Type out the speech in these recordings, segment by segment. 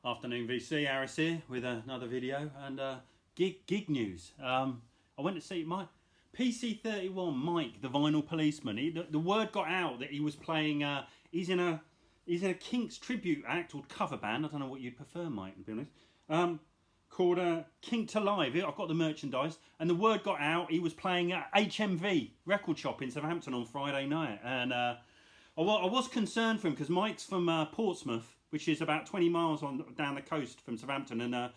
Afternoon VC, Harris here with another video and gig news. I went to see my PC31 Mike, the vinyl policeman. The word got out that he was playing. He's in a Kinks tribute act or cover band. I don't know what you'd prefer, Mike, to be honest. Called Kinks Alive. I've got the merchandise, and the word got out. He was playing at HMV record shop in Southampton on Friday night, and I was concerned for him because Mike's from Portsmouth, which is about 20 miles down the coast from Southampton, and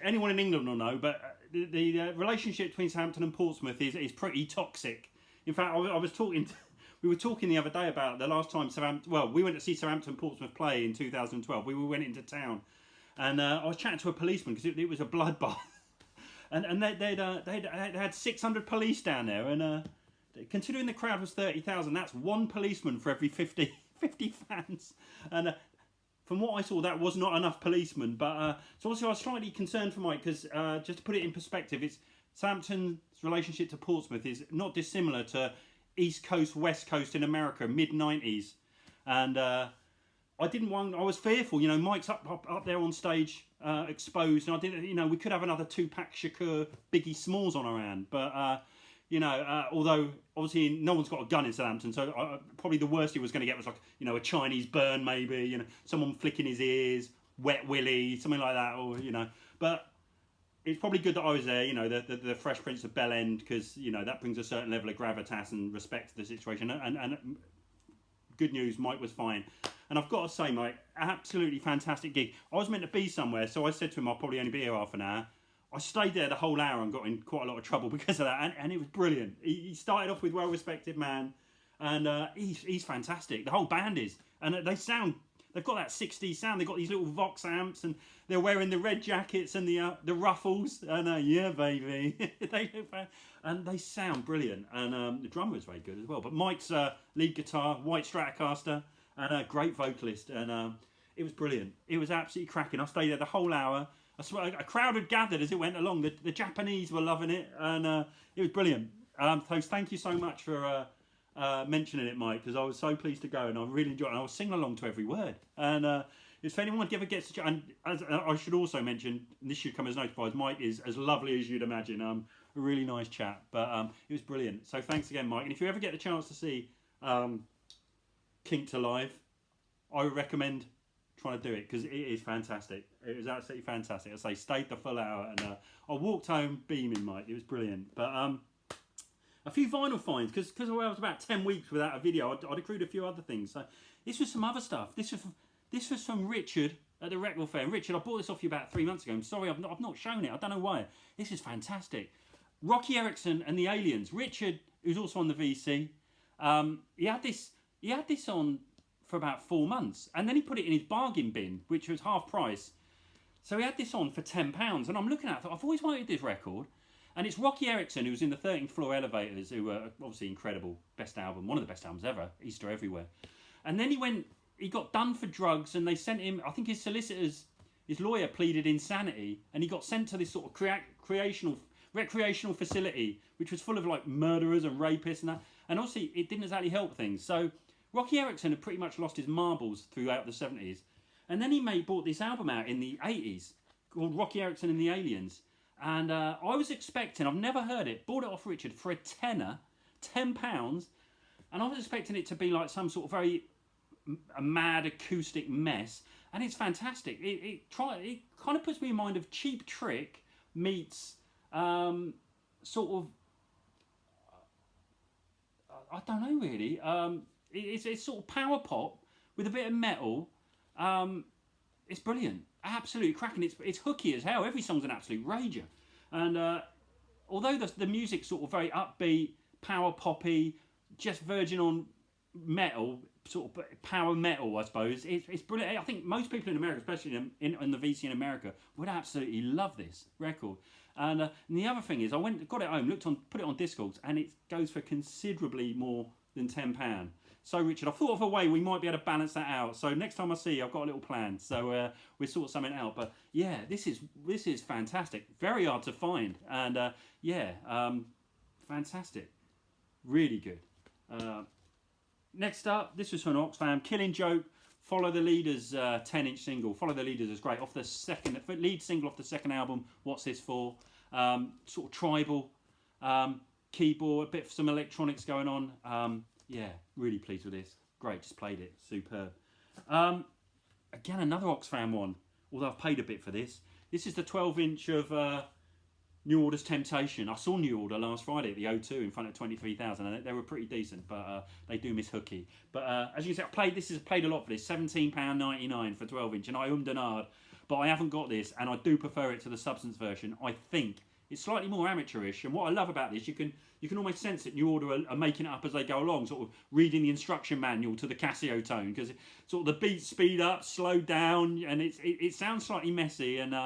anyone in England will know. But the relationship between Southampton and Portsmouth is pretty toxic. In fact, we were talking the other day about the last time we went to see Southampton Portsmouth play in 2012. We went into town, and I was chatting to a policeman because it was a bloodbath, and they had 600 police down there, and considering the crowd was 30,000, that's one policeman for every 50 fans, and from what I saw, that was not enough policemen. But so obviously I was slightly concerned for Mike because just to put it in perspective, Southampton's relationship to Portsmouth is not dissimilar to East Coast, West Coast in America, mid-90s, and I was fearful. You know, Mike's up there on stage, exposed, and I didn't. You know, we could have another Tupac Shakur, Biggie Smalls on our hand, but. Although obviously no one's got a gun in Southampton, so probably the worst he was going to get was a Chinese burn, maybe, someone flicking his ears, Wet Willy, something like that, or But it's probably good that I was there, the Fresh Prince of Bel End, because that brings a certain level of gravitas and respect to the situation. And good news, Mike was fine. And I've got to say, Mike, absolutely fantastic gig. I was meant to be somewhere, so I said to him I'll probably only be here half an hour. I stayed there the whole hour and got in quite a lot of trouble because of that, and it was brilliant. He started off with well-respected man, and he's fantastic. The whole band is, and they've got that 60s sound. They've got these little Vox amps, and they're wearing the red jackets and the ruffles, and yeah, baby, and they sound brilliant. And the drummer is very good as well. But Mike's lead guitar, white Stratocaster, and a great vocalist, and it was brilliant. It was absolutely cracking. I stayed there the whole hour. I swear, a crowd had gathered as it went along. The Japanese were loving it, and it was brilliant. So thank you so much for mentioning it, Mike, because I was so pleased to go, and I really enjoyed it. And I was singing along to every word. And if anyone ever gets to... And as I should also mention, and this should come as no surprise, Mike is as lovely as you'd imagine. A really nice chap. But it was brilliant. So thanks again, Mike. And if you ever get the chance to see Kinks Alive, I would recommend trying to do it because it is fantastic. It was absolutely fantastic. I stayed the full hour, and I walked home beaming, Mike. It was brilliant. But a few vinyl finds because I was about 10 weeks without a video. I'd accrued a few other things. So this was some other stuff. This was from Richard at the record fair. And Richard, I bought this off you about 3 months ago. I'm sorry, I've not shown it. I don't know why. This is fantastic. Rocky Erikson and the Aliens. Richard, who's also on the VC, he had this on for about 4 months, and then he put it in his bargain bin, which was half price. So he had this on for £10, and I'm looking at it, I thought, I've always wanted this record, and it's Rocky Erikson, who was in the 13th Floor Elevators, who were obviously incredible, best album, one of the best albums ever, Easter Everywhere. And then he got done for drugs, and they sent him, I think his lawyer pleaded insanity, and he got sent to this sort of recreational facility, which was full of like murderers and rapists and that, and obviously it didn't exactly help things. So Rocky Erikson had pretty much lost his marbles throughout the 70s. And then he bought this album out in the 80s called Rocky Erikson and the Aliens. And I was expecting, I've never heard it, bought it off Richard for a tenner, £10. And I was expecting it to be like some sort of a mad acoustic mess. And it's fantastic. It kind of puts me in mind of Cheap Trick meets sort of, I don't know really, it's sort of power pop with a bit of metal. It's brilliant, absolutely cracking. It's hooky as hell. Every song's an absolute rager. And although the music's sort of very upbeat, power poppy, just verging on metal, sort of power metal, I suppose. It's brilliant. I think most people in America, especially in the VC in America, would absolutely love this record. And the other thing is, got it home, put it on Discogs, and it goes for considerably more than £10. So Richard, I've thought of a way we might be able to balance that out. So next time I see you, I've got a little plan. So we'll sort something out. But yeah, this is fantastic. Very hard to find, and fantastic. Really good. Next up, this was from Oxfam, Killing Joke Follow the Leaders 10-inch single. Follow the Leaders is great. Off the lead single off the second album, What's This For? Sort of tribal keyboard, a bit of some electronics going on. Yeah, really pleased with this. Great, just played it. Superb. Again, another Oxfam one, although I've paid a bit for this. This is the 12-inch of New Order's Temptation. I saw New Order last Friday at the O2 in front of 23,000, and they were pretty decent, but they do miss hooky. But as you can see, I've played a lot for this. £17.99 for 12-inch, and I ummed and ahed, but I haven't got this, and I do prefer it to the Substance version. I think it's slightly more amateurish, and what I love about this, you can almost sense that New Order are making it up as they go along, sort of reading the instruction manual to the Casio tone, because sort of the beats speed up, slow down, and it sounds slightly messy, and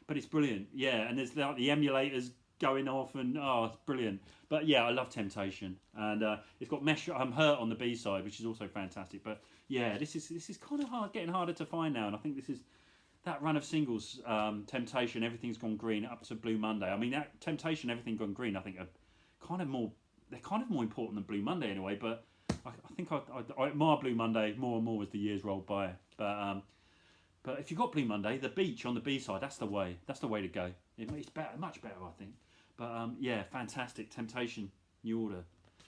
but it's brilliant. Yeah, and there's like the emulators going off, and it's brilliant. But yeah, I love Temptation, and it's got I'm Hurt on the B side, which is also fantastic. But yeah, this is kind of getting harder to find now, and I think this is that run of singles, Temptation, Everything's Gone Green, up to Blue Monday. I mean, that Temptation, Everything Gone Green, I think are kind of more important than Blue Monday in a way. But I think I admire Blue Monday more and more as the years roll by. But if you've got Blue Monday, The Beach on the B side, that's the way to go. It's better, much better, I think. But yeah, fantastic. Temptation, New Order,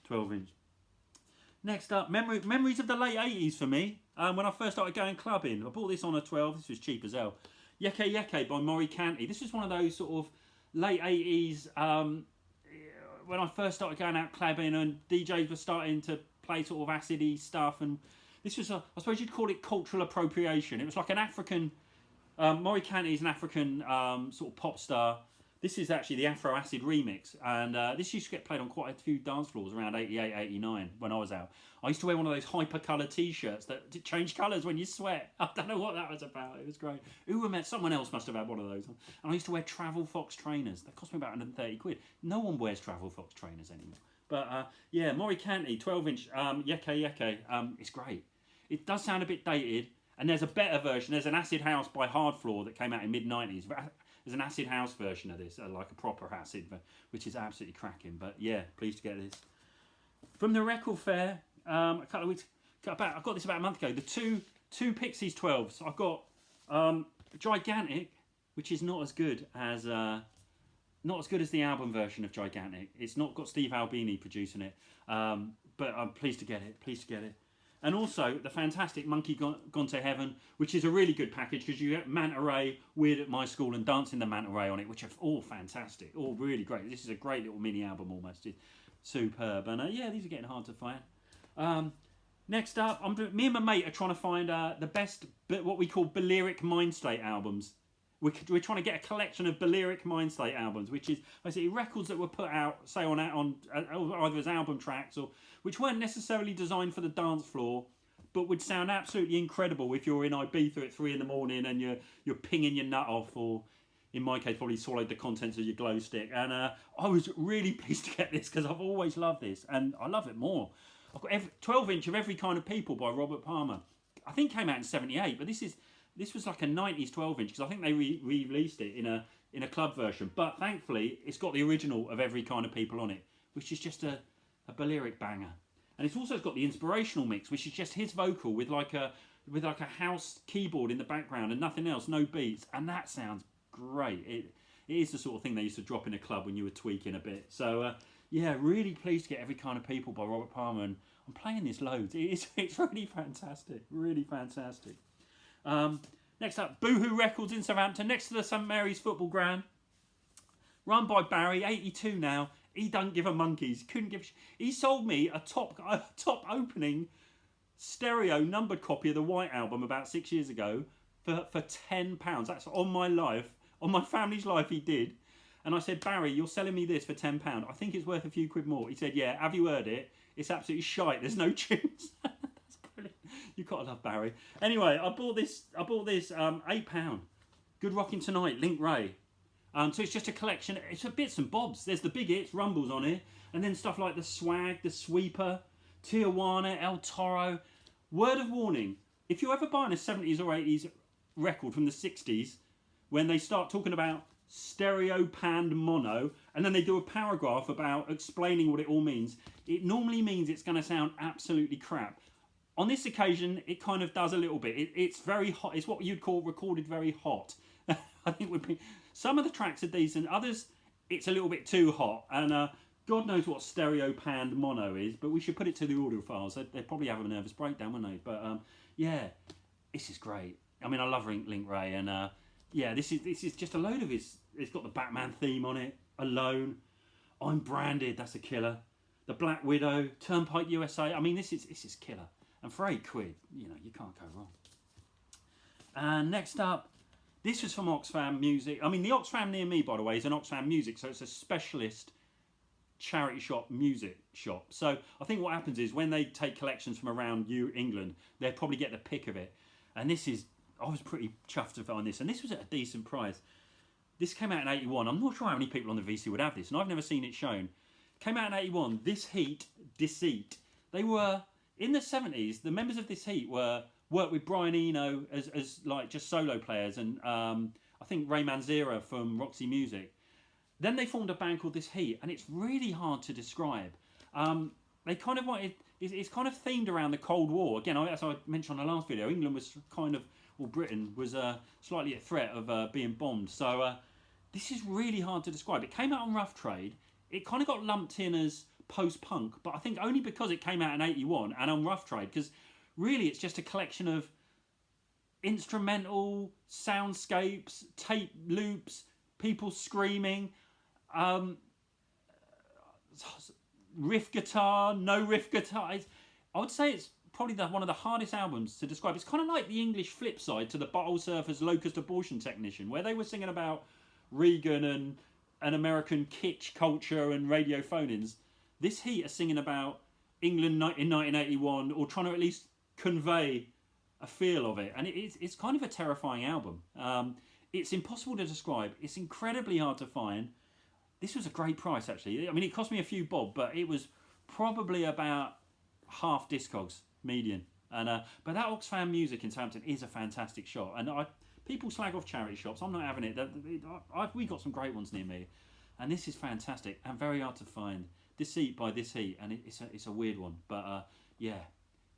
12-inch. Next up, memories of the late 80s for me. When I first started going clubbing, I bought this on a 12. This was cheap as hell. Yeke Yeke by Maury Canty. This was one of those sort of late 80s, when I first started going out clubbing and DJs were starting to play sort of acidy stuff, and this was I suppose you'd call it cultural appropriation. It was like an African, Maury Canty is an African sort of pop star. This is actually the Afro Acid remix, and this used to get played on quite a few dance floors around 88, 89 when I was out. I used to wear one of those hyper-colour t-shirts that change colours when you sweat. I don't know what that was about. It was great. Someone else must have had one of those. And I used to wear Travel Fox trainers. They cost me about 130 quid. No one wears Travel Fox trainers anymore. But yeah, Maury Canty, 12-inch, Yeke Yeke, it's great. It does sound a bit dated, and there's a better version. There's an Acid House by Hard Floor that came out in mid-90s. There's an Acid House version of this, like a proper acid, which is absolutely cracking. But yeah, pleased to get this. From the record fair, a couple of weeks, I got this about a month ago. The two Pixies 12s. I've got Gigantic, which is not as good as the album version of Gigantic. It's not got Steve Albini producing it, but I'm pleased to get it. And also the fantastic Monkey Gone to Heaven, which is a really good package because you get Manta Ray, Weird at My School, and Dancing the Manta Ray on it, which are all fantastic, all really great. This is a great little mini album almost. It's superb. And yeah, these are getting hard to find. Next up, me and my mate are trying to find the best, what we call Balearic Mind State albums. We're trying to get a collection of Balearic Mind State albums, which is basically records that were put out, say, on either as album tracks, or which weren't necessarily designed for the dance floor, but would sound absolutely incredible if you're in Ibiza at 3 in the morning and you're pinging your nut off, or in my case, probably swallowed the contents of your glow stick. And I was really pleased to get this because I've always loved this, and I love it more. I've got 12-inch of Every Kind of People by Robert Palmer. I think came out in '78, but this was like a 90s 12-inch because I think they re-released it in a club version. But thankfully, it's got the original of Every Kind of People on it, which is just a Balearic banger. And it's also got the inspirational mix, which is just his vocal with like a house keyboard in the background and nothing else, no beats, and that sounds great. It is the sort of thing they used to drop in a club when you were tweaking a bit. So yeah, really pleased to get Every Kind of People by Robert Palmer, and I'm playing this loads. It's really fantastic, really fantastic. Next up, Boohoo Records in Southampton, next to the St Mary's football ground. Run by Barry, 82 now. He don't give a monkeys. He sold me a top opening stereo numbered copy of the White Album about 6 years ago for £10. That's on my life, on my family's life. He did, and I said, Barry, you're selling me this for £10. I think it's worth a few quid more. He said, yeah. Have you heard it? It's absolutely shite. There's no tunes. You've got to love Barry. Anyway, I bought this £8. Good Rockin' Tonight, Link Wray. So it's just a collection. It's a bits and bobs. There's the big hits, Rumbles on it, and then stuff like the Swag, the Sweeper, Tijuana, El Toro. Word of warning: if you're ever buying a 70s or 80s record from the 60s, when they start talking about stereo panned mono, and then they do a paragraph about explaining what it all means, it normally means it's going to sound absolutely crap. On this occasion, it kind of does a little bit. It's very hot. It's what you'd call recorded very hot. I think would be some of the tracks are decent. Others, it's a little bit too hot. And God knows what stereo panned mono is, but we should put it to the audiophiles. They'd probably have a nervous breakdown, wouldn't they? But yeah, this is great. I mean, I love Link Wray, and yeah, this is just a load of his. It's got the Batman theme on it. Alone, I'm Branded. That's a killer. The Black Widow, Turnpike USA. I mean, this is killer. And for £8, you know, you can't go wrong. And next up, this was from Oxfam Music. I mean, the Oxfam near me, by the way, is an Oxfam Music, so it's a specialist charity shop, music shop. So I think what happens is when they take collections from around England, they'll probably get the pick of it. And this is, I was pretty chuffed to find this, and this was at a decent price. This came out in '81. I'm not sure how many people on the VC would have this, and I've never seen it shown. Came out in '81. This Heat, Deceit. They were in the '70s. The members of This Heat worked with Brian Eno as like just solo players, and I think Ray Manzarek from Roxy Music. Then they formed a band called This Heat, and it's really hard to describe. They kind of wanted. It's kind of themed around the Cold War. Again, as I mentioned on the last video, England was kind of, well, Britain was slightly at threat of being bombed. So this is really hard to describe. It came out on Rough Trade. It kind of got lumped in as post-punk, but I think only because it came out in '81 and on Rough Trade, because really it's just a collection of instrumental soundscapes, tape loops, people screaming, riff guitar, no riff guitar. I would say it's probably one of the hardest albums to describe. It's kind of like the English flip side to the Bottle Surfers' Locust Abortion Technician, where they were singing about Reagan and American kitsch culture and radio phone-ins. This Heat are singing about England in 1981, or trying to at least convey a feel of it. And it's kind of a terrifying album. It's impossible to describe. It's incredibly hard to find. This was a great price, actually. I mean, it cost me a few bob, but it was probably about half Discogs, median. And but that Oxfam Music in Southampton is a fantastic shop. And people slag off charity shops. I'm not having it. We got some great ones near me. And this is fantastic and very hard to find. Deceit by This Heat, and it's a weird one. But yeah,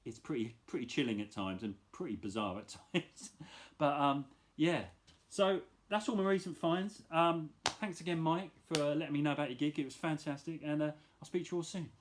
it's pretty chilling at times and pretty bizarre at times. But yeah, so that's all my recent finds. Thanks again, Mike, for letting me know about your gig. It was fantastic, and I'll speak to you all soon.